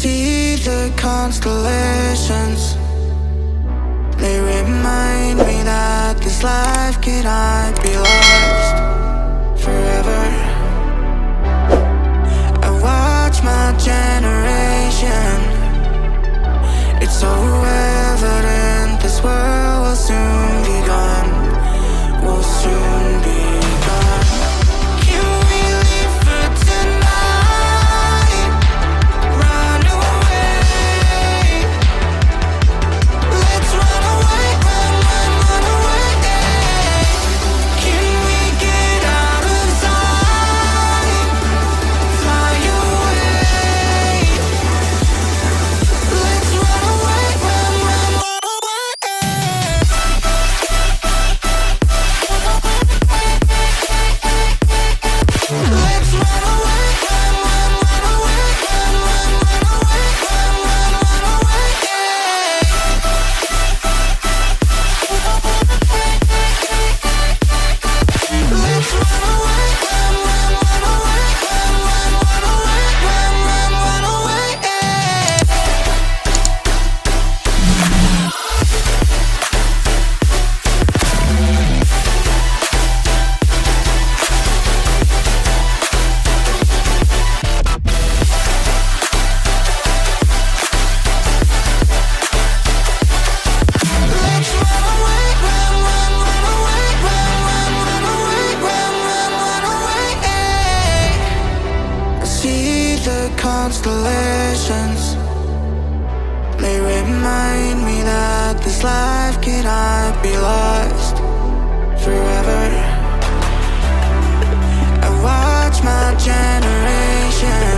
see the constellations. They remind me that this life cannot be lost forever. I watch my generation. It's so evident this world will soon be gone. Will soon be gone. Can we leave for tonight? Run away. Let's run away, run away. Can we get out of sight? Fly away. Let's run away, run away. Let's run away, run away, run away, run away. Let's run away, run away, run away. Let's run away, run away, run away. I see the constellations. They remind me that this life cannot be lost forever. I watch my generation.